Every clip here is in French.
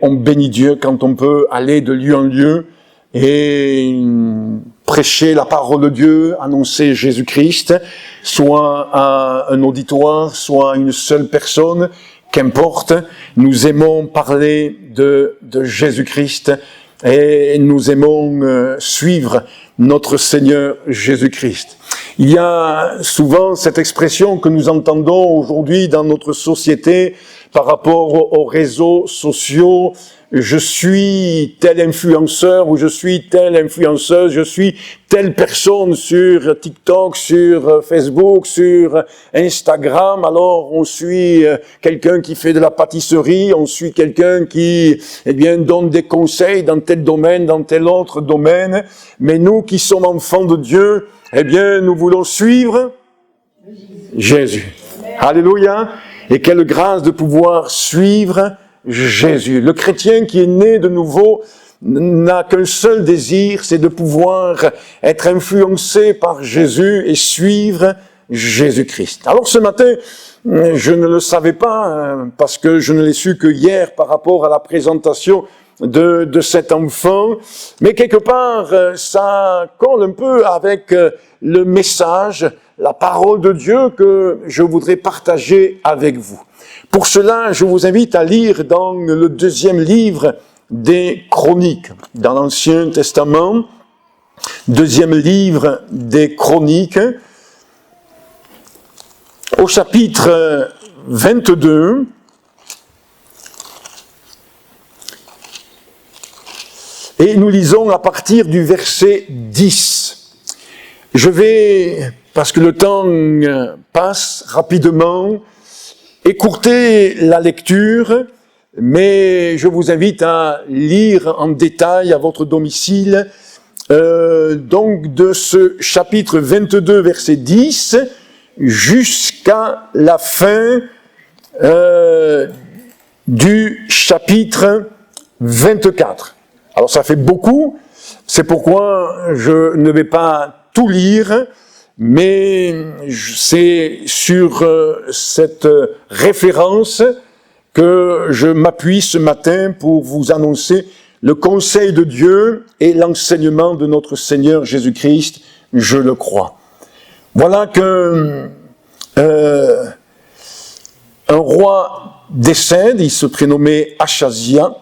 On bénit Dieu quand on peut aller de lieu en lieu et prêcher la parole de Dieu, annoncer Jésus-Christ, soit à un auditoire, soit à une seule personne, qu'importe. Nous aimons parler de Jésus-Christ et nous aimons suivre notre Seigneur Jésus-Christ. Il y a souvent cette expression que nous entendons aujourd'hui dans notre société par rapport aux réseaux sociaux. Je suis tel influenceur ou je suis telle influenceuse, je suis telle personne sur TikTok, sur Facebook, sur Instagram. Alors on suit quelqu'un qui fait de la pâtisserie, on suit quelqu'un qui donne des conseils dans tel domaine, dans tel autre domaine. Mais nous qui sommes enfants de Dieu, nous voulons suivre Jésus. Alléluia. Et quelle grâce de pouvoir suivre Jésus. Le chrétien qui est né de nouveau n'a qu'un seul désir, c'est de pouvoir être influencé par Jésus et suivre Jésus-Christ. Alors ce matin, je ne le savais pas, parce que je ne l'ai su que hier par rapport à la présentation de cet enfant, mais quelque part, ça colle un peu avec le message, la parole de Dieu que je voudrais partager avec vous. Pour cela, je vous invite à lire dans le deuxième livre des Chroniques, dans l'Ancien Testament, deuxième livre des Chroniques, au chapitre 22, et nous lisons à partir du verset 10. Je vais, parce que le temps passe rapidement, écourter la lecture, mais je vous invite à lire en détail à votre domicile, donc de ce chapitre 22, verset 10, jusqu'à la fin du chapitre 24. Alors ça fait beaucoup, c'est pourquoi je ne vais pas tout lire, mais c'est sur cette référence que je m'appuie ce matin pour vous annoncer le conseil de Dieu et l'enseignement de notre Seigneur Jésus-Christ, je le crois. Voilà que un roi décède, il se prénommait Achazia,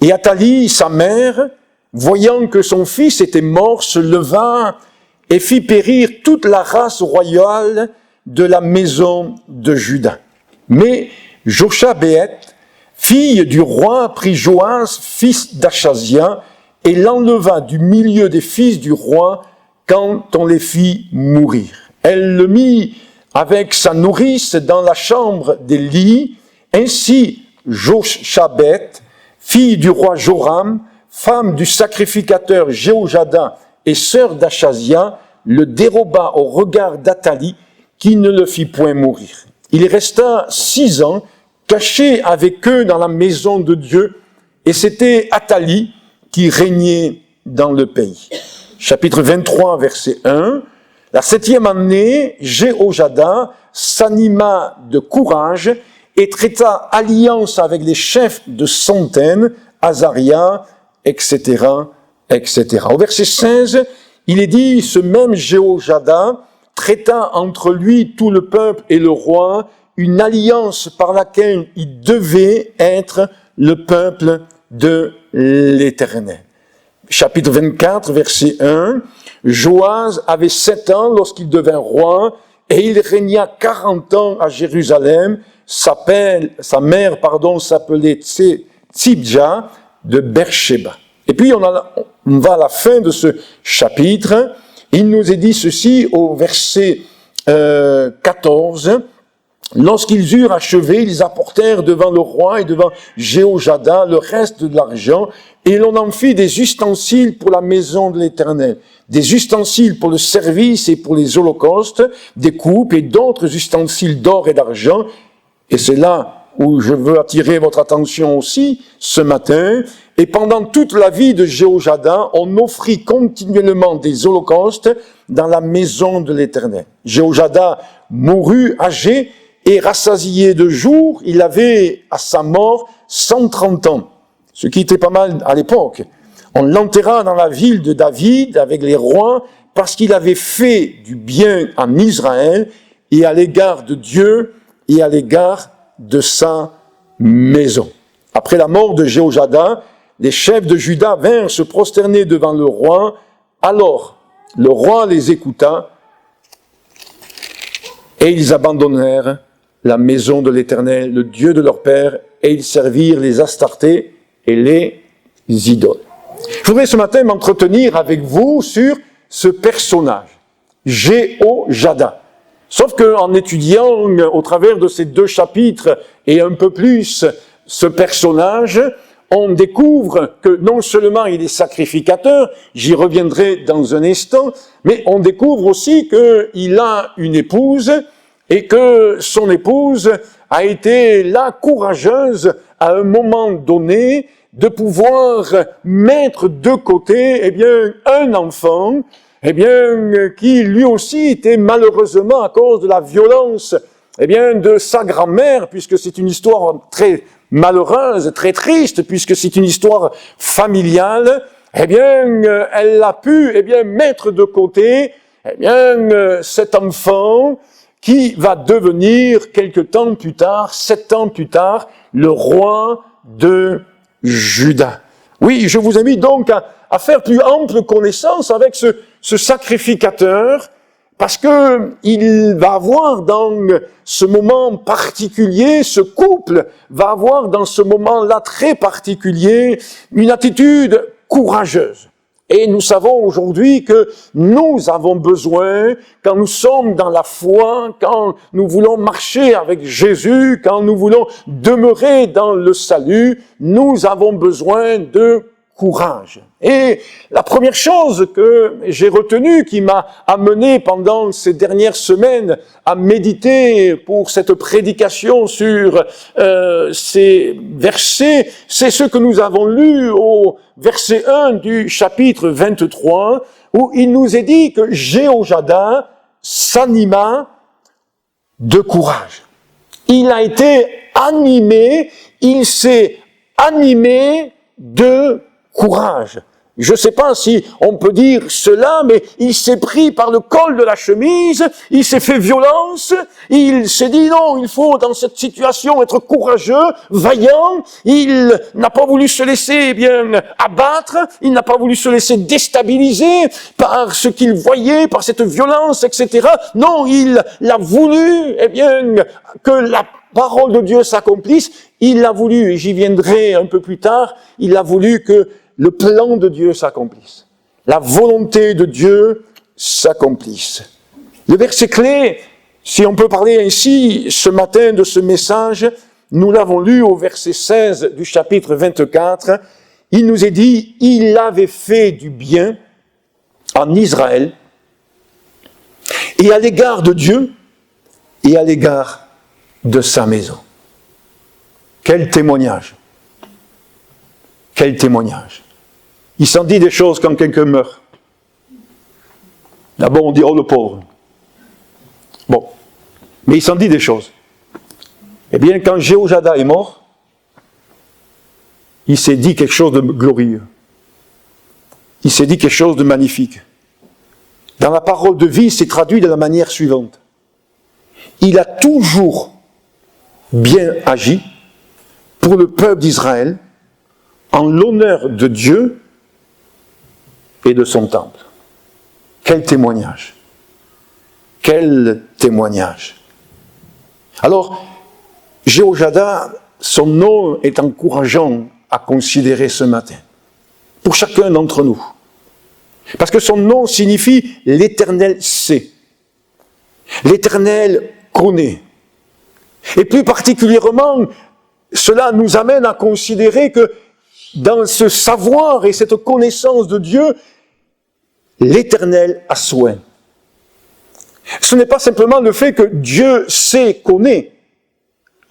et Athalie, sa mère, voyant que son fils était mort, se leva et fit périr toute la race royale de la maison de Juda. Mais Jochebed, fille du roi, prit Joas, fils d'Achazia, et l'enleva du milieu des fils du roi quand on les fit mourir. Elle le mit avec sa nourrice dans la chambre des lits. Ainsi Jochebed, fille du roi Joram, femme du sacrificateur Jéhojada et sœur d'Achazia, le déroba au regard d'Athalie, qui ne le fit point mourir. Il resta 6 ans, caché avec eux dans la maison de Dieu, et c'était Athalie qui régnait dans le pays. Chapitre 23, verset 1. La 7e année, Jéhojada s'anima de courage et traita alliance avec les chefs de centaines, Azaria, etc., etc. Au verset 16, il est dit, ce même Jéhojada traita entre lui tout le peuple et le roi une alliance par laquelle il devait être le peuple de l'Éternel. Chapitre 24, verset 1, Joas avait 7 ans lorsqu'il devint roi et il régna 40 ans à Jérusalem. Sa mère s'appelait Tsibja de Beersheba. Et puis on va à la fin de ce chapitre, il nous est dit ceci au verset 14, lorsqu'ils eurent achevé, ils apportèrent devant le roi et devant Jéhojada le reste de l'argent, et l'on en fit des ustensiles pour la maison de l'Éternel, des ustensiles pour le service et pour les holocaustes, des coupes et d'autres ustensiles d'or et d'argent, et c'est là où je veux attirer votre attention aussi ce matin. Et pendant toute la vie de Jéhojada, on offrit continuellement des holocaustes dans la maison de l'Éternel. Jéhojada mourut âgé et rassasié de jours. Il avait à sa mort 130 ans. ce qui était pas mal à l'époque. On l'enterra dans la ville de David avec les rois parce qu'il avait fait du bien en Israël et à l'égard de Dieu et à l'égard de sa maison. Après la mort de Jéhoiada, les chefs de Juda vinrent se prosterner devant le roi. Alors, le roi les écouta et ils abandonnèrent la maison de l'Éternel, le Dieu de leur père, et ils servirent les Astartés et les idoles. Je voudrais ce matin m'entretenir avec vous sur ce personnage, Jéhoiada. Sauf qu'en étudiant au travers de ces 2 chapitres et un peu plus ce personnage, on découvre que non seulement il est sacrificateur, j'y reviendrai dans un instant, mais on découvre aussi qu'il a une épouse et que son épouse a été là courageuse à un moment donné de pouvoir mettre de côté, un enfant, qui lui aussi était malheureusement à cause de la violence, de sa grand-mère, puisque c'est une histoire très malheureuse, très triste, puisque c'est une histoire familiale, elle a pu, mettre de côté, cet enfant qui va devenir quelque temps plus tard, 7 ans plus tard, le roi de Juda. Oui, je vous invite donc à faire plus ample connaissance avec ce sacrificateur, parce que il va avoir dans ce moment particulier, ce couple va avoir dans ce moment-là très particulier une attitude courageuse. Et nous savons aujourd'hui que nous avons besoin, quand nous sommes dans la foi, quand nous voulons marcher avec Jésus, quand nous voulons demeurer dans le salut, nous avons besoin de courage. Et la première chose que j'ai retenue, qui m'a amené pendant ces dernières semaines à méditer pour cette prédication sur ces versets, c'est ce que nous avons lu au verset 1 du chapitre 23, où il nous est dit que Jéhoiada s'anima de courage. Il a été animé, il s'est animé de courage. Je ne sais pas si on peut dire cela, mais il s'est pris par le col de la chemise, il s'est fait violence, il s'est dit non, il faut dans cette situation être courageux, vaillant, il n'a pas voulu se laisser abattre, il n'a pas voulu se laisser déstabiliser par ce qu'il voyait, par cette violence, etc. Non, il a voulu que la parole de Dieu s'accomplisse, il a voulu, et j'y viendrai un peu plus tard, il a voulu que le plan de Dieu s'accomplisse. La volonté de Dieu s'accomplisse. Le verset clé, si on peut parler ainsi ce matin de ce message, nous l'avons lu au verset 16 du chapitre 24. Il nous est dit, il avait fait du bien en Israël et à l'égard de Dieu et à l'égard de sa maison. Quel témoignage! Quel témoignage! Il s'en dit des choses quand quelqu'un meurt. D'abord, on dit « oh, le pauvre ». Bon, mais il s'en dit des choses. Eh bien, quand Jéhoiada est mort, il s'est dit quelque chose de glorieux. Il s'est dit quelque chose de magnifique. Dans la parole de vie, c'est traduit de la manière suivante. Il a toujours bien agi pour le peuple d'Israël en l'honneur de Dieu et de son temple. Quel témoignage! Quel témoignage! Alors, Jéhoiada, son nom est encourageant à considérer ce matin, pour chacun d'entre nous. Parce que son nom signifie « l'Éternel sait ». L'Éternel connaît. Et plus particulièrement, cela nous amène à considérer que dans ce savoir et cette connaissance de Dieu, l'Éternel a soin. Ce n'est pas simplement le fait que Dieu sait, connaît,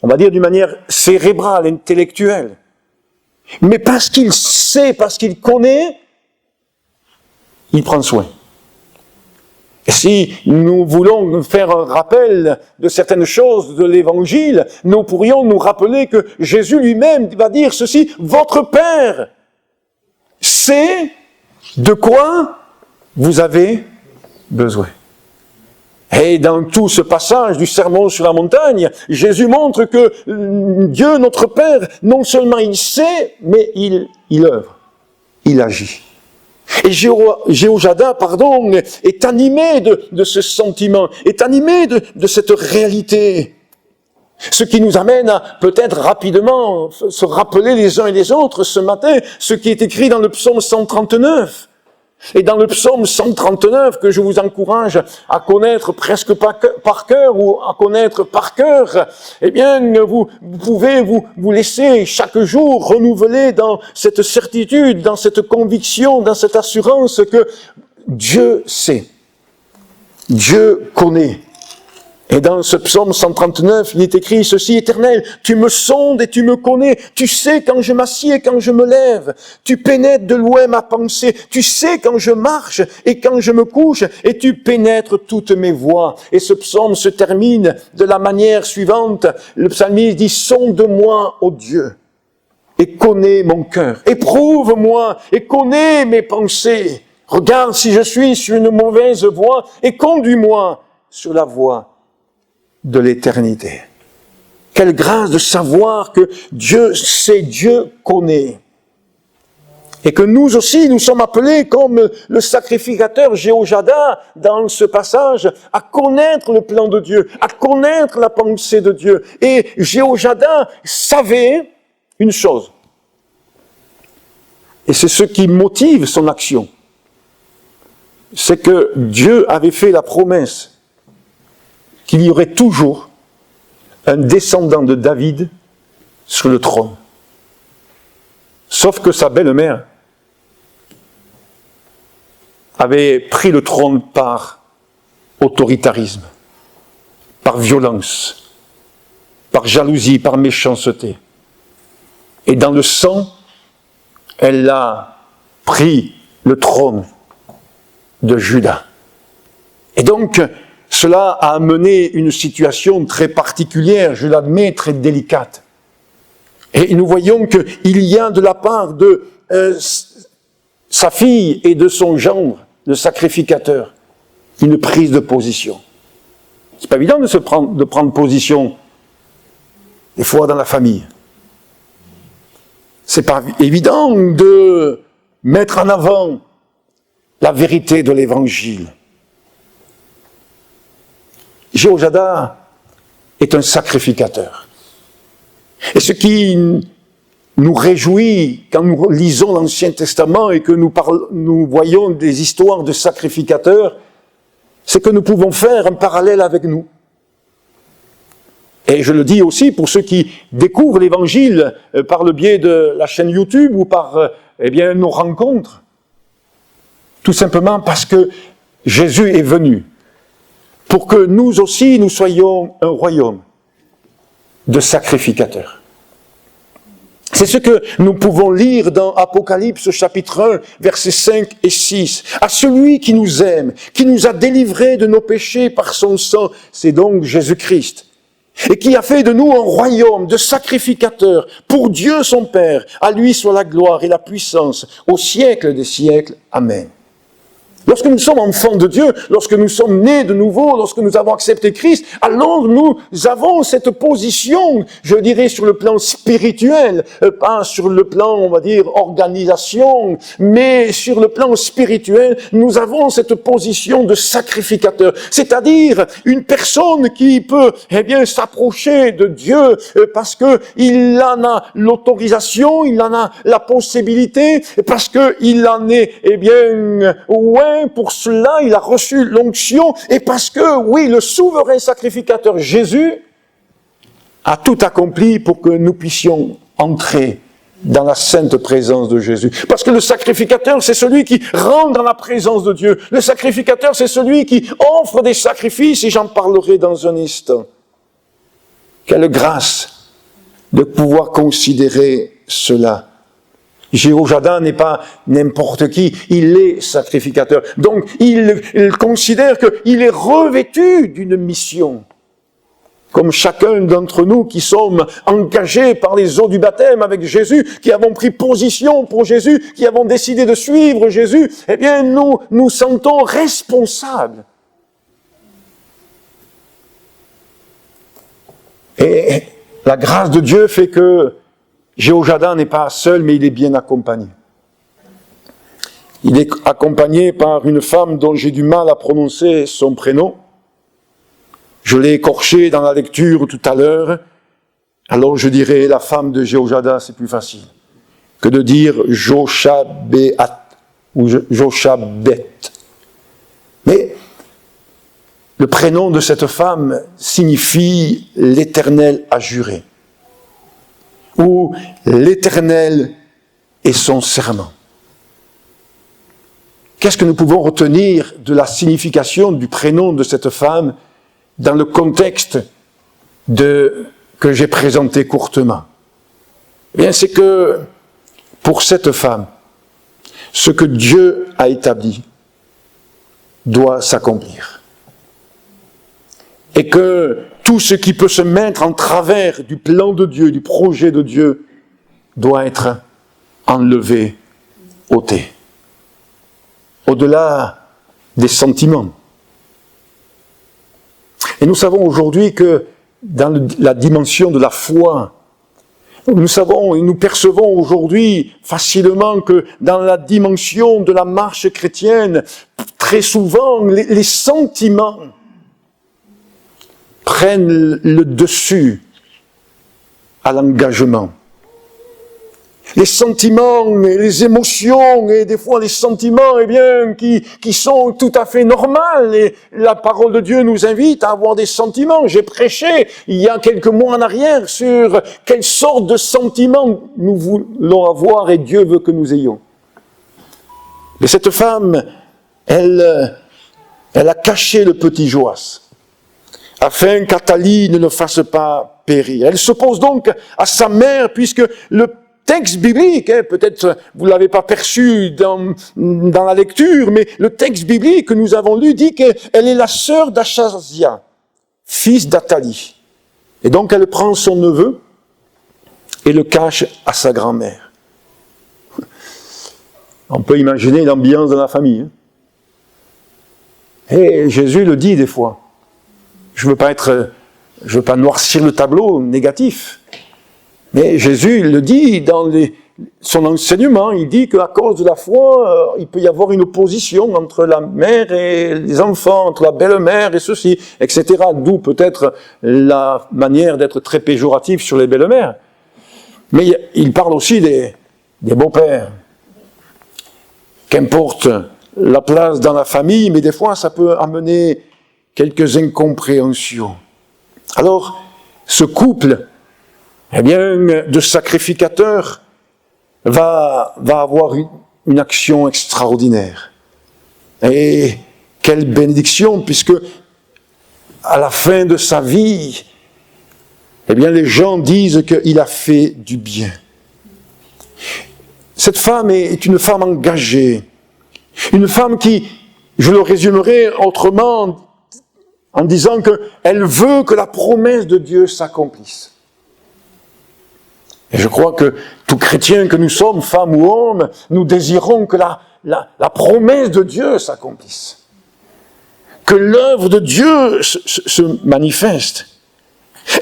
on va dire d'une manière cérébrale, intellectuelle, mais parce qu'il sait, parce qu'il connaît, il prend soin. Et si nous voulons faire un rappel de certaines choses de l'Évangile, nous pourrions nous rappeler que Jésus lui-même va dire ceci, votre Père sait de quoi vous avez besoin. Et dans tout ce passage du Sermon sur la montagne, Jésus montre que Dieu, notre Père, non seulement il sait, mais il œuvre, il agit. Et Jéhojada, est animé de ce sentiment, est animé de cette réalité. Ce qui nous amène à peut-être rapidement se rappeler les uns et les autres ce matin, ce qui est écrit dans le psaume 139. Et dans le psaume 139, que je vous encourage à connaître presque par cœur ou à connaître par cœur, eh bien, vous pouvez vous laisser chaque jour renouveler dans cette certitude, dans cette conviction, dans cette assurance que Dieu sait, Dieu connaît. Et dans ce psaume 139, il est écrit ceci, Éternel, tu me sondes et tu me connais, tu sais quand je m'assieds et quand je me lève, tu pénètres de loin ma pensée, tu sais quand je marche et quand je me couche, et tu pénètres toutes mes voies. Et ce psaume se termine de la manière suivante, le psalmiste dit, sonde-moi, ô Dieu, et connais mon cœur, éprouve-moi et connais mes pensées, regarde si je suis sur une mauvaise voie et conduis-moi sur la voie de l'éternité. Quelle grâce de savoir que Dieu sait, Dieu connaît. Et que nous aussi, nous sommes appelés, comme le sacrificateur Jéhojada, dans ce passage, à connaître le plan de Dieu, à connaître la pensée de Dieu. Et Jéhojada savait une chose. Et c'est ce qui motive son action. C'est que Dieu avait fait la promesse qu'il y aurait toujours un descendant de David sur le trône. Sauf que sa belle-mère avait pris le trône par autoritarisme, par violence, par jalousie, par méchanceté. Et dans le sang, elle a pris le trône de Juda. Et donc, cela a amené une situation très particulière, je l'admets, très délicate. Et nous voyons qu'il y a de la part de sa fille et de son gendre, le sacrificateur, une prise de position. C'est pas évident de prendre position, des fois dans la famille. C'est pas évident de mettre en avant la vérité de l'Évangile. Jéhojada est un sacrificateur. Et ce qui nous réjouit quand nous lisons l'Ancien Testament et que nous voyons des histoires de sacrificateurs, c'est que nous pouvons faire un parallèle avec nous. Et je le dis aussi pour ceux qui découvrent l'Évangile par le biais de la chaîne YouTube ou par nos rencontres. Tout simplement parce que Jésus est venu pour que nous aussi, nous soyons un royaume de sacrificateurs. C'est ce que nous pouvons lire dans Apocalypse chapitre 1, versets 5 et 6. À celui qui nous aime, qui nous a délivrés de nos péchés par son sang, c'est donc Jésus-Christ, et qui a fait de nous un royaume de sacrificateurs pour Dieu son Père. À lui soit la gloire et la puissance au siècle des siècles. Amen. Lorsque nous sommes enfants de Dieu, lorsque nous sommes nés de nouveau, lorsque nous avons accepté Christ, alors nous avons cette position, je dirais, sur le plan spirituel, pas sur le plan, on va dire, organisation, mais sur le plan spirituel, nous avons cette position de sacrificateur, c'est-à-dire une personne qui peut, s'approcher de Dieu parce que il en a l'autorisation, il en a la possibilité, parce que il en est, pour cela, il a reçu l'onction, et parce que, oui, le souverain sacrificateur Jésus a tout accompli pour que nous puissions entrer dans la sainte présence de Jésus. Parce que le sacrificateur, c'est celui qui rentre dans la présence de Dieu. Le sacrificateur, c'est celui qui offre des sacrifices, et j'en parlerai dans un instant. Quelle grâce de pouvoir considérer cela. Jéhoïada n'est pas n'importe qui, il est sacrificateur. Donc, il considère qu'il est revêtu d'une mission. Comme chacun d'entre nous qui sommes engagés par les eaux du baptême avec Jésus, qui avons pris position pour Jésus, qui avons décidé de suivre Jésus, eh bien, nous sentons responsables. Et la grâce de Dieu fait que Jéhoïada n'est pas seul, mais il est bien accompagné. Il est accompagné par une femme dont j'ai du mal à prononcer son prénom. Je l'ai écorché dans la lecture tout à l'heure. Alors je dirais la femme de Jéhoïada, c'est plus facile que de dire Joshabéat ou Joshabet. Mais le prénom de cette femme signifie l'Éternel a juré, ou l'Éternel est son serment. Qu'est-ce que nous pouvons retenir de la signification du prénom de cette femme dans le contexte que j'ai présenté courtement? Eh bien, c'est que pour cette femme, ce que Dieu a établi doit s'accomplir. Et que tout ce qui peut se mettre en travers du plan de Dieu, du projet de Dieu, doit être enlevé, ôté. Au-delà des sentiments. Et nous savons aujourd'hui que dans la dimension de la foi, nous savons et nous percevons aujourd'hui facilement que dans la dimension de la marche chrétienne, très souvent les sentiments prennent le dessus à l'engagement. Les sentiments et les émotions et des fois les sentiments qui sont tout à fait normaux. Et la parole de Dieu nous invite à avoir des sentiments. J'ai prêché il y a quelques mois en arrière sur quelle sorte de sentiments nous voulons avoir et Dieu veut que nous ayons. Mais cette femme, elle a caché le petit Joas afin qu'Athalie ne le fasse pas périr. Elle s'oppose donc à sa mère puisque le texte biblique, peut-être vous ne l'avez pas perçu dans la lecture, mais le texte biblique que nous avons lu dit qu'elle est la sœur d'Achazia, fils d'Athalie. Et donc elle prend son neveu et le cache à sa grand-mère. On peut imaginer l'ambiance de la famille. Et Jésus le dit des fois. Je veux pas noircir le tableau négatif. Mais Jésus le dit dans son enseignement, il dit qu'à cause de la foi, il peut y avoir une opposition entre la mère et les enfants, entre la belle-mère et ceci, etc. D'où peut-être la manière d'être très péjoratif sur les belles-mères. Mais il parle aussi des beaux-pères. Qu'importe la place dans la famille, mais des fois ça peut amener quelques incompréhensions. Alors, ce couple, eh bien, de sacrificateurs va avoir une action extraordinaire. Et quelle bénédiction, puisque à la fin de sa vie, eh bien, les gens disent qu'il a fait du bien. Cette femme est une femme engagée, une femme qui, je le résumerai autrement, en disant qu'elle veut que la promesse de Dieu s'accomplisse. Et je crois que tout chrétien que nous sommes, femmes ou hommes, nous désirons que la promesse de Dieu s'accomplisse. Que l'œuvre de Dieu se manifeste.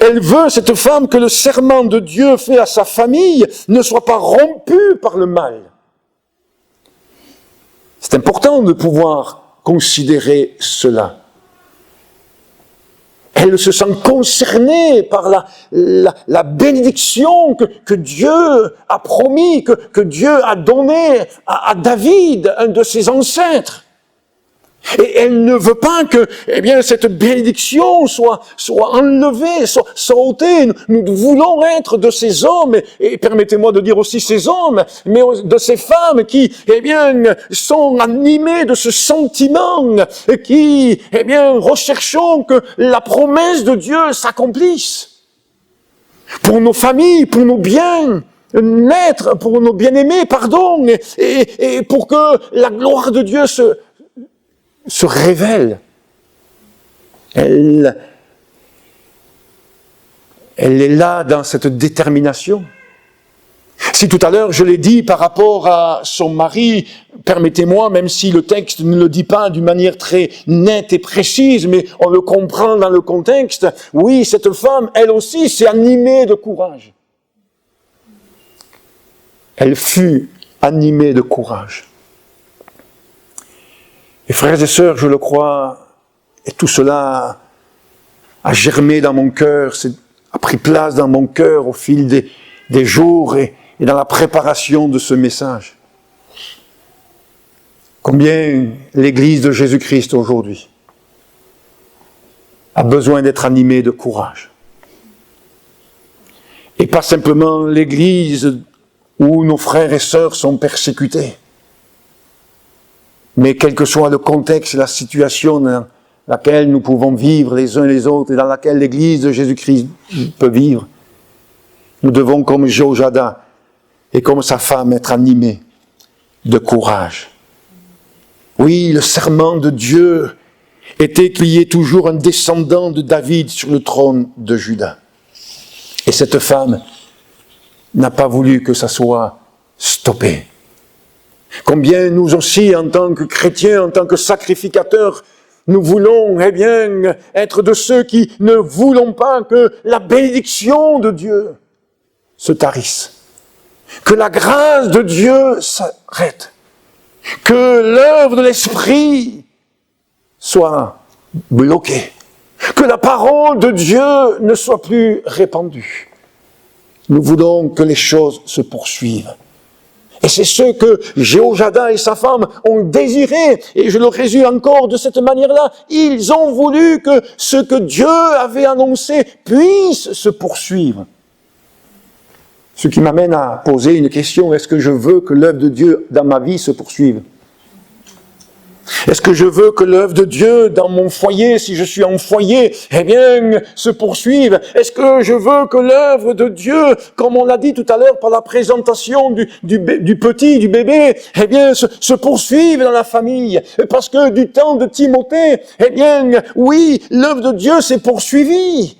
Elle veut, cette femme, que le serment de Dieu fait à sa famille ne soit pas rompu par le mal. C'est important de pouvoir considérer cela. Elle se sent concernée par la bénédiction que Dieu a promis, que Dieu a donné à David, un de ses ancêtres. Et elle ne veut pas que, eh bien, cette bénédiction soit enlevée, soit ôtée. Nous voulons être de ces hommes, et permettez-moi de dire aussi ces hommes, mais de ces femmes qui, eh bien, sont animés de ce sentiment, et qui, eh bien, recherchons que la promesse de Dieu s'accomplisse. Pour nos familles, pour nos biens, naître pour nos bien-aimés, pardon, et pour que la gloire de Dieu se révèle. Elle est là dans cette détermination. Si tout à l'heure je l'ai dit par rapport à son mari, permettez-moi, même si le texte ne le dit pas d'une manière très nette et précise, mais on le comprend dans le contexte, oui, cette femme, elle aussi, s'est animée de courage. Elle fut animée de courage. Et frères et sœurs, je le crois, et tout cela a germé dans mon cœur, a pris place dans mon cœur au fil des jours et dans la préparation de ce message. Combien l'Église de Jésus-Christ aujourd'hui a besoin d'être animée de courage. Et pas simplement l'Église où nos frères et sœurs sont persécutés, mais quel que soit le contexte, la situation dans laquelle nous pouvons vivre les uns les autres et dans laquelle l'Église de Jésus-Christ peut vivre, nous devons, comme Jéhoiada et comme sa femme, être animés de courage. Oui, le serment de Dieu était qu'il y ait toujours un descendant de David sur le trône de Juda. Et cette femme n'a pas voulu que ça soit stoppé. Combien nous aussi, en tant que chrétiens, en tant que sacrificateurs, nous voulons, être de ceux qui ne voulons pas que la bénédiction de Dieu se tarisse. Que la grâce de Dieu s'arrête. Que l'œuvre de l'Esprit soit bloquée. Que la parole de Dieu ne soit plus répandue. Nous voulons que les choses se poursuivent. Et c'est ce que Jéhoiada et sa femme ont désiré. Et je le résume encore de cette manière-là. Ils ont voulu que ce que Dieu avait annoncé puisse se poursuivre. Ce qui m'amène à poser une question. Est-ce que je veux que l'œuvre de Dieu dans ma vie se poursuive? Est-ce que je veux que l'œuvre de Dieu dans mon foyer, si je suis en foyer, se poursuive? Est-ce que je veux que l'œuvre de Dieu, comme on l'a dit tout à l'heure par la présentation du bébé, se poursuive dans la famille? Parce que du temps de Timothée, oui, l'œuvre de Dieu s'est poursuivie.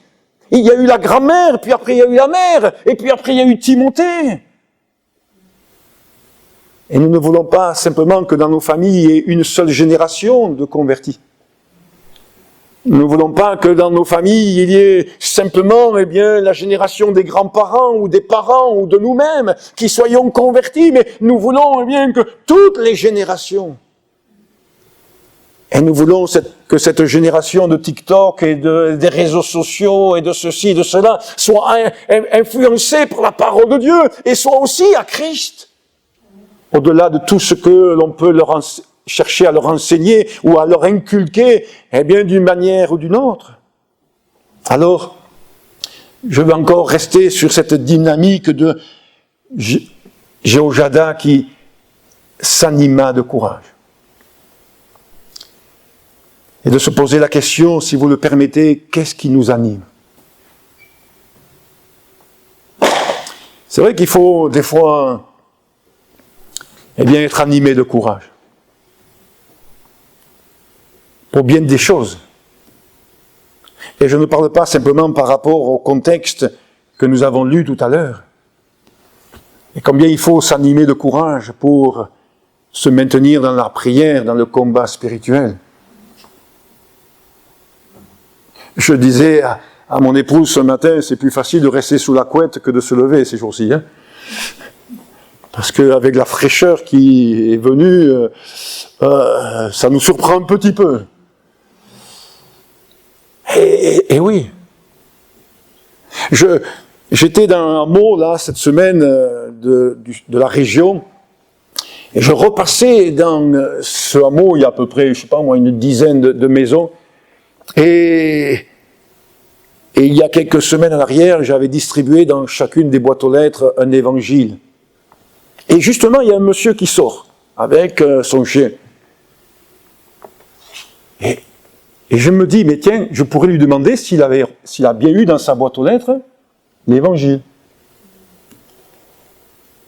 Il y a eu la grand-mère, puis après il y a eu la mère, et puis après il y a eu Timothée. Et nous ne voulons pas simplement que dans nos familles il y ait une seule génération de convertis. Nous ne voulons pas que dans nos familles il y ait simplement la génération des grands-parents ou des parents ou de nous-mêmes qui soyons convertis, mais nous voulons que toutes les générations. Et nous voulons que cette génération de TikTok et des réseaux sociaux et de ceci et de cela soit influencée par la parole de Dieu et soit aussi à Christ. Au-delà de tout ce que l'on peut chercher à leur enseigner ou à leur inculquer, d'une manière ou d'une autre. Alors, je vais encore rester sur cette dynamique de Jéhoiada qui s'anima de courage. Et de se poser la question, si vous le permettez, qu'est-ce qui nous anime? C'est vrai qu'il faut des fois être animé de courage. Pour bien des choses. Et je ne parle pas simplement par rapport au contexte que nous avons lu tout à l'heure. Et combien il faut s'animer de courage pour se maintenir dans la prière, dans le combat spirituel. Je disais à mon épouse ce matin, c'est plus facile de rester sous la couette que de se lever ces jours-ci. Parce qu'avec la fraîcheur qui est venue, ça nous surprend un petit peu. Et oui. J'étais dans un hameau, là, cette semaine, de la région, et je repassais dans ce hameau, il y a à peu près, je sais pas moi, une dizaine de maisons, et il y a quelques semaines en arrière, j'avais distribué dans chacune des boîtes aux lettres un évangile. Et justement, il y a un monsieur qui sort avec son chien. Et je me dis, mais tiens, je pourrais lui demander s'il a bien eu dans sa boîte aux lettres l'évangile.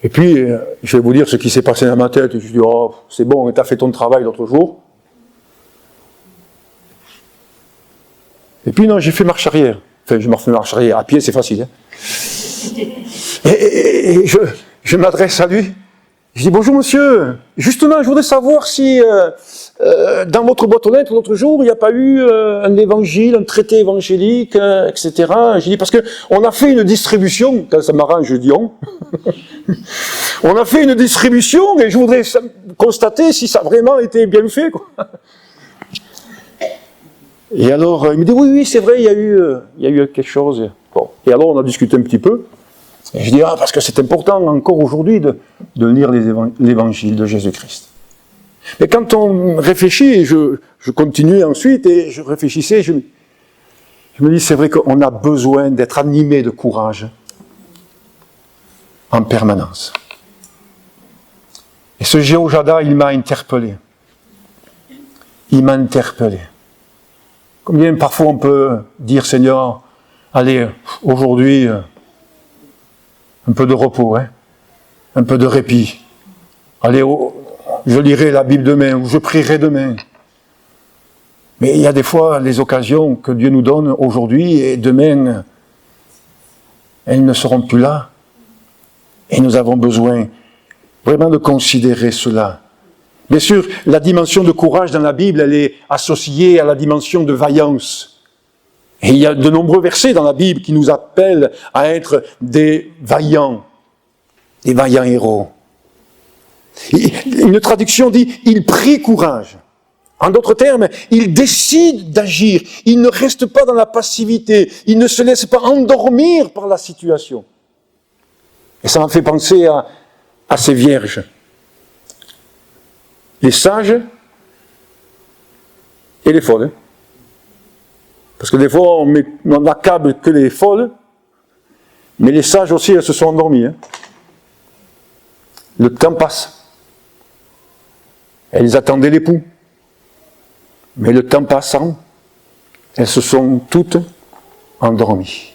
Et puis, je vais vous dire ce qui s'est passé dans ma tête. Je dis, oh, c'est bon, tu as fait ton travail l'autre jour. Et puis, non, j'ai fait marche arrière. Enfin, je me refais marche arrière. À pied, c'est facile. Hein. Et je m'adresse à lui. Je dis, bonjour monsieur. Justement, je voudrais savoir si, dans votre boîte aux lettres, l'autre jour, il n'y a pas eu un évangile, un traité évangélique, etc. Je dis, parce que on a fait une distribution, quand ça m'arrange, je dis on. On a fait une distribution et je voudrais constater si ça a vraiment été bien fait, quoi. Et alors, il me dit, oui, c'est vrai, il y a eu quelque chose. Bon. Et alors, on a discuté un petit peu. Et je dis, parce que c'est important encore aujourd'hui de lire l'évangile de Jésus-Christ. Mais quand on réfléchit, et je continuais ensuite, et je réfléchissais, je me dis, c'est vrai qu'on a besoin d'être animé de courage en permanence. Et ce Jéhojada, il m'a interpellé. Il m'a interpellé. Combien parfois on peut dire, Seigneur, allez, aujourd'hui, un peu de repos, hein, un peu de répit. Allez, je lirai la Bible demain, ou je prierai demain. Mais il y a des fois les occasions que Dieu nous donne aujourd'hui, et demain, elles ne seront plus là. Et nous avons besoin vraiment de considérer cela. Bien sûr, la dimension de courage dans la Bible, elle est associée à la dimension de vaillance. Et il y a de nombreux versets dans la Bible qui nous appellent à être des vaillants héros. Une traduction dit « il prit courage ». En d'autres termes, il décide d'agir. Il ne reste pas dans la passivité. Il ne se laisse pas endormir par la situation. Et ça m'a fait penser à ces vierges. Les sages et les folles. Parce que des fois, on n'accable que les folles, mais les sages aussi, elles se sont endormies. Hein. Le temps passe. Elles attendaient l'époux. Mais le temps passant, elles se sont toutes endormies.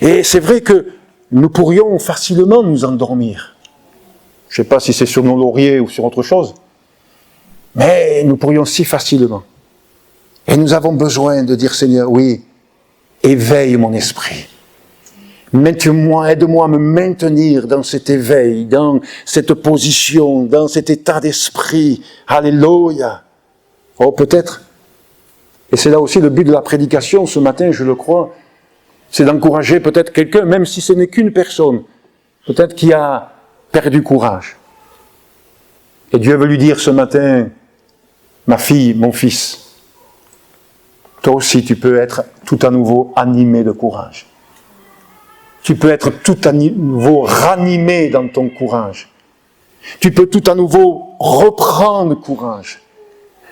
Et c'est vrai que nous pourrions facilement nous endormir. Je ne sais pas si c'est sur nos lauriers ou sur autre chose, mais nous pourrions si facilement. Et nous avons besoin de dire, Seigneur, oui, éveille mon esprit. Aide-moi à me maintenir dans cet éveil, dans cette position, dans cet état d'esprit. Alléluia. Oh, peut-être, et c'est là aussi le but de la prédication ce matin, je le crois, c'est d'encourager peut-être quelqu'un, même si ce n'est qu'une personne, peut-être qui a perdu courage. Et Dieu veut lui dire ce matin, ma fille, mon fils, toi aussi tu peux être tout à nouveau animé de courage. Tu peux être tout à nouveau ranimé dans ton courage. Tu peux tout à nouveau reprendre courage.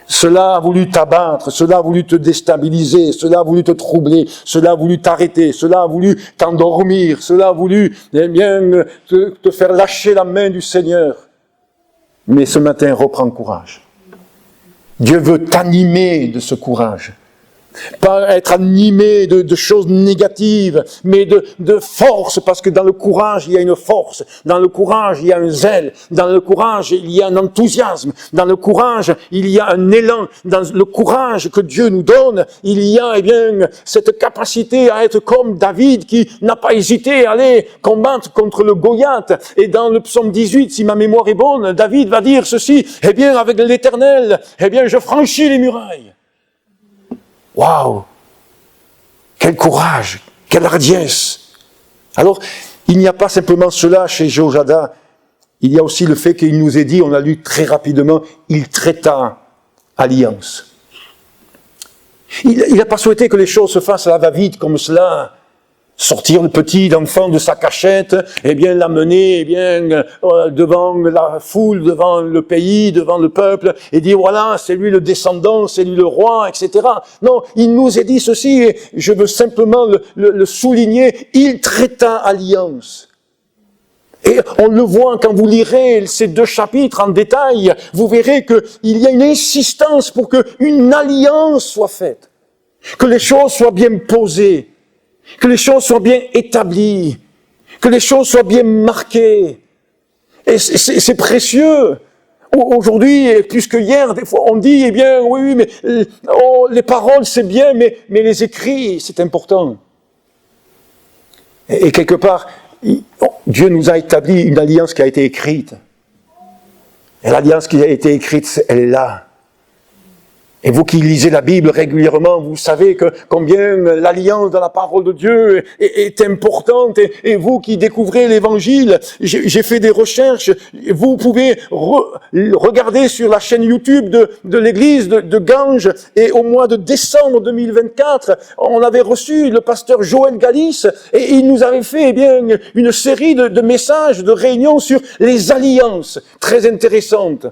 Cela a voulu t'abattre, cela a voulu te déstabiliser, cela a voulu te troubler, cela a voulu t'arrêter, cela a voulu t'endormir, cela a voulu te faire lâcher la main du Seigneur. Mais ce matin, reprends courage. Dieu veut t'animer de ce courage. Pas être animé de choses négatives, mais de force, parce que dans le courage, il y a une force. Dans le courage, il y a un zèle. Dans le courage, il y a un enthousiasme. Dans le courage, il y a un élan. Dans le courage que Dieu nous donne, il y a, cette capacité à être comme David, qui n'a pas hésité à aller combattre contre le Goliath. Et dans le psaume 18, si ma mémoire est bonne, David va dire ceci, avec l'Éternel, je franchis les murailles. Waouh! Quel courage! Quelle hardiesse! Alors, il n'y a pas simplement cela chez Jéhojada, il y a aussi le fait qu'il nous est dit, on a lu très rapidement, il traita alliance. Il n'a pas souhaité que les choses se fassent à la va-vite comme cela. Sortir le petit enfant de sa cachette, l'amener, devant la foule, devant le pays, devant le peuple, et dire voilà, c'est lui le descendant, c'est lui le roi, etc. Non, il nous a dit ceci, et je veux simplement le souligner, il traita alliance. Et on le voit quand vous lirez ces 2 chapitres en détail, vous verrez qu'il y a une insistance pour qu'une alliance soit faite, que les choses soient bien posées, que les choses soient bien établies, que les choses soient bien marquées. Et c'est précieux. Aujourd'hui, plus que hier, des fois on dit, eh bien, oui, mais les paroles c'est bien, mais les écrits, c'est important. Et quelque part, Dieu nous a établi une alliance qui a été écrite. Et l'alliance qui a été écrite, elle est là. Et vous qui lisez la Bible régulièrement, vous savez que combien l'alliance dans la parole de Dieu est importante. Et vous qui découvrez l'Évangile, j'ai fait des recherches. Vous pouvez regarder sur la chaîne YouTube de l'église de Ganges. Et au mois de décembre 2024, on avait reçu le pasteur Joël Galis. Et il nous avait fait, eh bien, une série de messages, de réunions sur les alliances. Très intéressantes.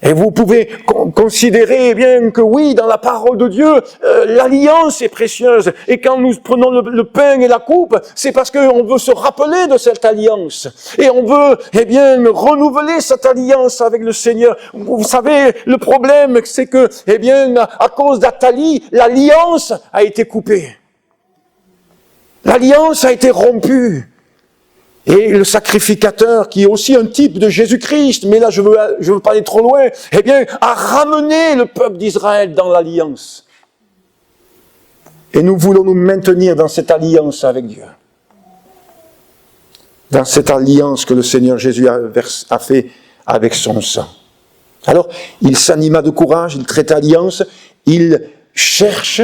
Et vous pouvez considérer bien que oui, dans la parole de Dieu, l'alliance est précieuse. Et quand nous prenons le pain et la coupe, c'est parce qu'on veut se rappeler de cette alliance. Et on veut, eh bien, renouveler cette alliance avec le Seigneur. Vous savez, le problème, c'est que, eh bien, à cause d'Athalie, l'alliance a été coupée. L'alliance a été rompue. Et le sacrificateur, qui est aussi un type de Jésus-Christ, mais là je veux pas aller trop loin, eh bien, a ramené le peuple d'Israël dans l'alliance. Et nous voulons nous maintenir dans cette alliance avec Dieu. Dans cette alliance que le Seigneur Jésus a fait avec son sang. Alors, il s'anima de courage, il traite alliance, il cherche,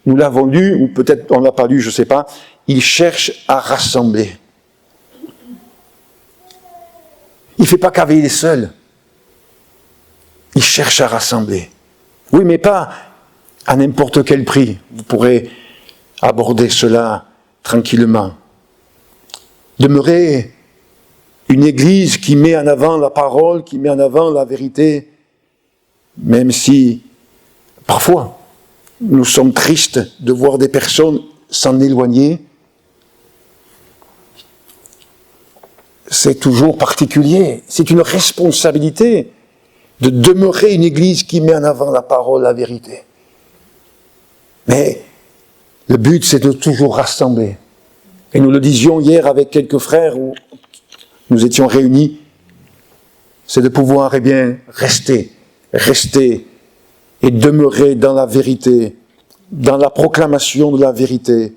nous l'avons lu, ou peut-être on l'a pas lu, je sais pas, il cherche à rassembler. Il ne fait pas cavaler seul. Il cherche à rassembler. Oui, mais pas à n'importe quel prix. Vous pourrez aborder cela tranquillement. Demeurer une église qui met en avant la parole, qui met en avant la vérité, même si, parfois, nous sommes tristes de voir des personnes s'en éloigner. C'est toujours particulier. C'est une responsabilité de demeurer une église qui met en avant la parole, la vérité. Mais le but, c'est de toujours rassembler. Et nous le disions hier avec quelques frères où nous étions réunis, c'est de pouvoir, eh bien, rester et demeurer dans la vérité, dans la proclamation de la vérité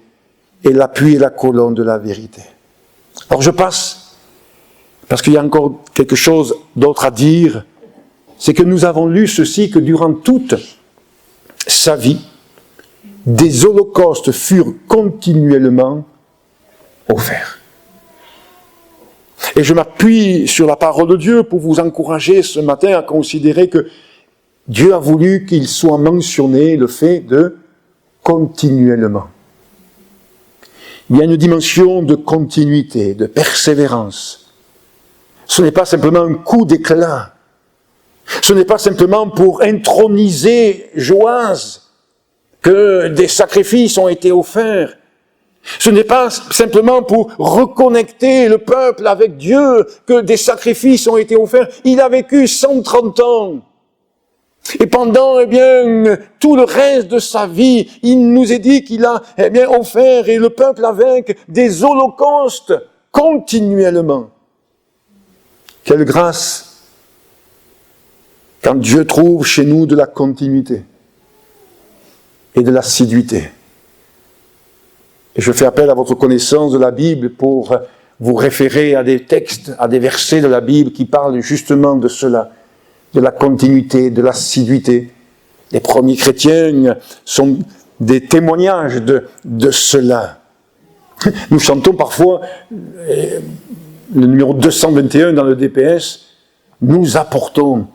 et l'appui et la colonne de la vérité. Alors je passe, parce qu'il y a encore quelque chose d'autre à dire, c'est que nous avons lu ceci, que durant toute sa vie, des holocaustes furent continuellement offerts. Et je m'appuie sur la parole de Dieu pour vous encourager ce matin à considérer que Dieu a voulu qu'il soit mentionné le fait de continuellement. Il y a une dimension de continuité, de persévérance. Ce n'est pas simplement un coup d'éclat. Ce n'est pas simplement pour introniser Joas que des sacrifices ont été offerts. Ce n'est pas simplement pour reconnecter le peuple avec Dieu que des sacrifices ont été offerts. Il a vécu 130 ans. Et pendant, eh bien, tout le reste de sa vie, il nous est dit qu'il a, eh bien, offert, et le peuple avec, des holocaustes continuellement. Quelle grâce quand Dieu trouve chez nous de la continuité et de l'assiduité. Et je fais appel à votre connaissance de la Bible pour vous référer à des textes, à des versets de la Bible qui parlent justement de cela, de la continuité, de l'assiduité. Les premiers chrétiens sont des témoignages de cela. Nous chantons parfois le numéro 221 dans le DPS, « Nous apportons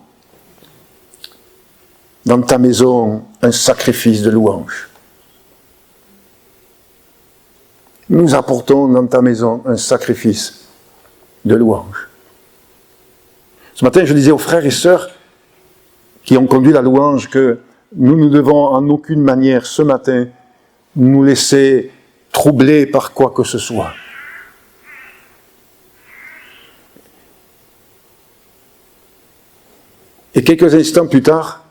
dans ta maison un sacrifice de louange. » Nous apportons dans ta maison un sacrifice de louange. Ce matin, je disais aux frères et sœurs qui ont conduit la louange que nous ne devons en aucune manière, ce matin, nous laisser troubler par quoi que ce soit. Et quelques instants plus tard,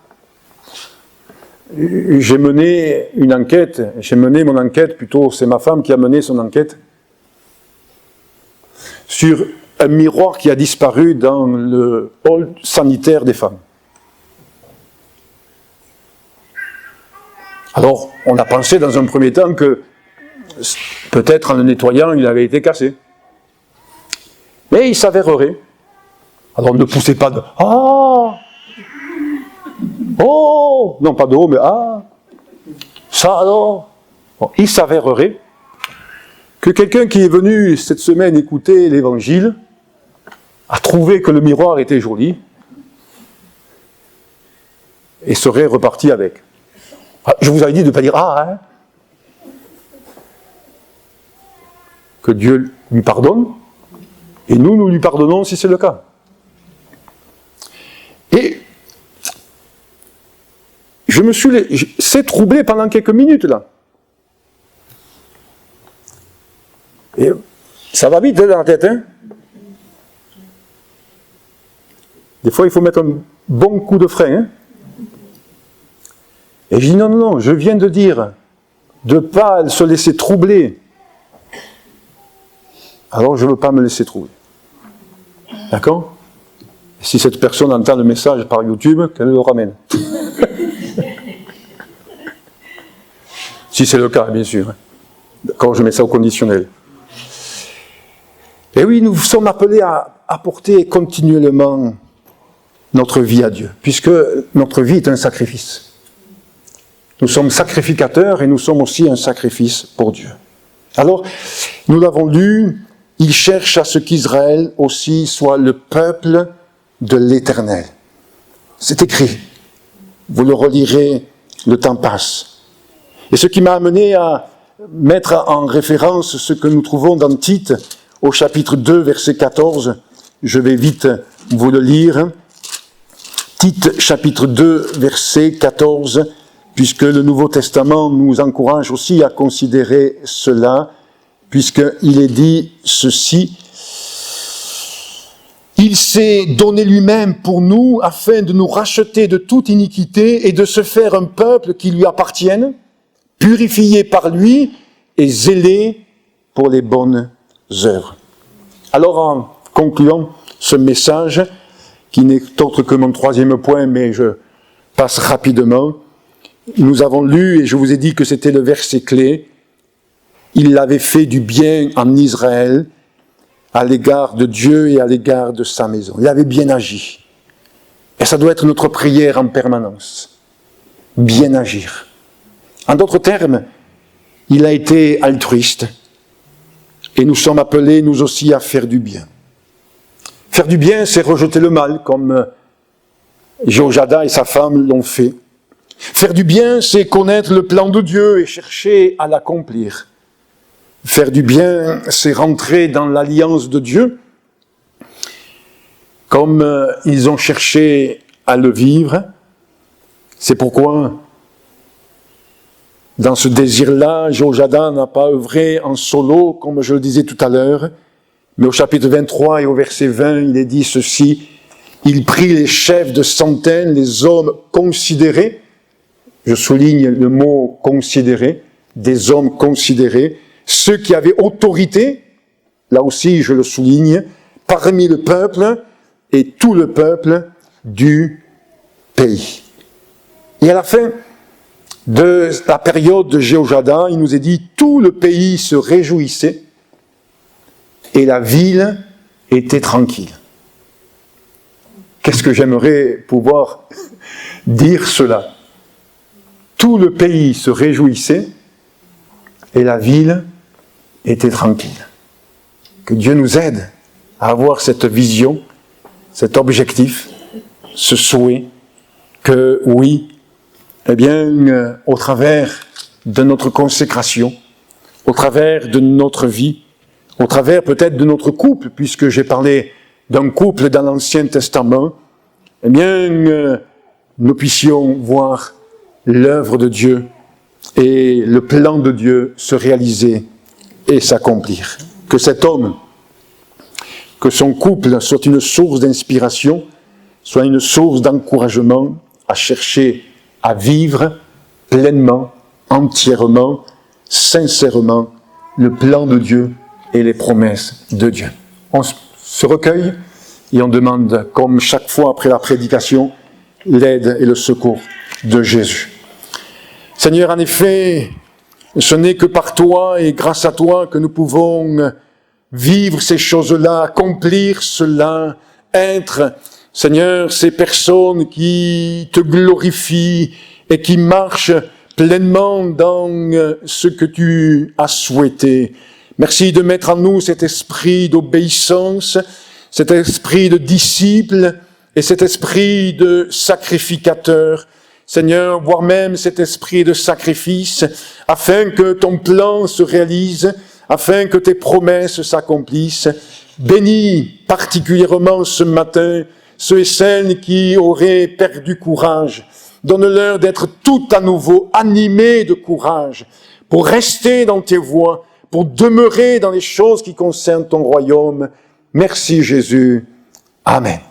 j'ai mené mon enquête, plutôt c'est ma femme qui a mené son enquête. sur un miroir qui a disparu dans le hall sanitaire des femmes. Alors, on a pensé dans un premier temps que peut-être en le nettoyant, il avait été cassé. Mais il s'avérerait. Alors ne poussez pas de « Ah !» Oh, non pas de haut, mais ah, ça alors. Bon, il s'avérerait que quelqu'un qui est venu cette semaine écouter l'évangile a trouvé que le miroir était joli et serait reparti avec. Ah, je vous avais dit de ne pas dire ah, hein. Que Dieu lui pardonne et nous lui pardonnons si c'est le cas. Et c'est troublé pendant quelques minutes, là. Et ça va vite, dans la tête, hein. Des fois, il faut mettre un bon coup de frein, hein. Et je dis, non, je viens de dire de ne pas se laisser troubler. Alors, je ne veux pas me laisser troubler. D'accord ? Si cette personne entend le message par YouTube, qu'elle le ramène. Si c'est le cas, bien sûr. D'accord, je mets ça au conditionnel. Et oui, nous sommes appelés à apporter continuellement notre vie à Dieu, puisque notre vie est un sacrifice. Nous sommes sacrificateurs et nous sommes aussi un sacrifice pour Dieu. Alors, nous l'avons lu, il cherche à ce qu'Israël aussi soit le peuple de l'Éternel. C'est écrit. Vous le relirez, le temps passe. Et ce qui m'a amené à mettre en référence ce que nous trouvons dans Tite, au chapitre 2, verset 14, je vais vite vous le lire. Tite, chapitre 2, verset 14, puisque le Nouveau Testament nous encourage aussi à considérer cela, puisqu'il est dit ceci. Il s'est donné lui-même pour nous afin de nous racheter de toute iniquité et de se faire un peuple qui lui appartienne, purifié par lui et zélé pour les bonnes œuvres. Alors, en concluant ce message, qui n'est autre que mon troisième point, mais je passe rapidement, nous avons lu, et je vous ai dit que c'était le verset clé, il avait fait du bien en Israël, à l'égard de Dieu et à l'égard de sa maison. Il avait bien agi. Et ça doit être notre prière en permanence. Bien agir. En d'autres termes, il a été altruiste. Et nous sommes appelés, nous aussi, à faire du bien. Faire du bien, c'est rejeter le mal, comme Jéhoiada et sa femme l'ont fait. Faire du bien, c'est connaître le plan de Dieu et chercher à l'accomplir. Faire du bien, c'est rentrer dans l'alliance de Dieu, comme ils ont cherché à le vivre. C'est pourquoi, dans ce désir-là, Jéhoiada n'a pas œuvré en solo, comme je le disais tout à l'heure, mais au chapitre 23 et au verset 20, il est dit ceci, « Il prit les chefs de centaines, les hommes considérés », je souligne le mot « considérés », des hommes considérés, ceux qui avaient autorité, là aussi je le souligne, parmi le peuple et tout le peuple du pays. Et à la fin de la période de Jéhoiada, il nous est dit, tout le pays se réjouissait et la ville était tranquille. Qu'est-ce que j'aimerais pouvoir dire cela? Tout le pays se réjouissait et la ville était tranquille. Que Dieu nous aide à avoir cette vision, cet objectif, ce souhait, que oui, eh bien, au travers de notre consécration, au travers de notre vie, au travers peut-être de notre couple, puisque j'ai parlé d'un couple dans l'Ancien Testament, eh bien, nous puissions voir l'œuvre de Dieu et le plan de Dieu se réaliser et s'accomplir. Que cet homme, que son couple soit une source d'inspiration, soit une source d'encouragement à chercher à vivre pleinement, entièrement, sincèrement le plan de Dieu et les promesses de Dieu. On se recueille et on demande, comme chaque fois après la prédication, l'aide et le secours de Jésus. Seigneur, en effet, ce n'est que par toi et grâce à toi que nous pouvons vivre ces choses-là, accomplir cela, être, Seigneur, ces personnes qui te glorifient et qui marchent pleinement dans ce que tu as souhaité. Merci de mettre en nous cet esprit d'obéissance, cet esprit de disciple et cet esprit de sacrificateur. Seigneur, voire même cet esprit de sacrifice, afin que ton plan se réalise, afin que tes promesses s'accomplissent. Bénis particulièrement ce matin ceux et celles qui auraient perdu courage. Donne-leur d'être tout à nouveau animés de courage pour rester dans tes voies, pour demeurer dans les choses qui concernent ton royaume. Merci Jésus. Amen.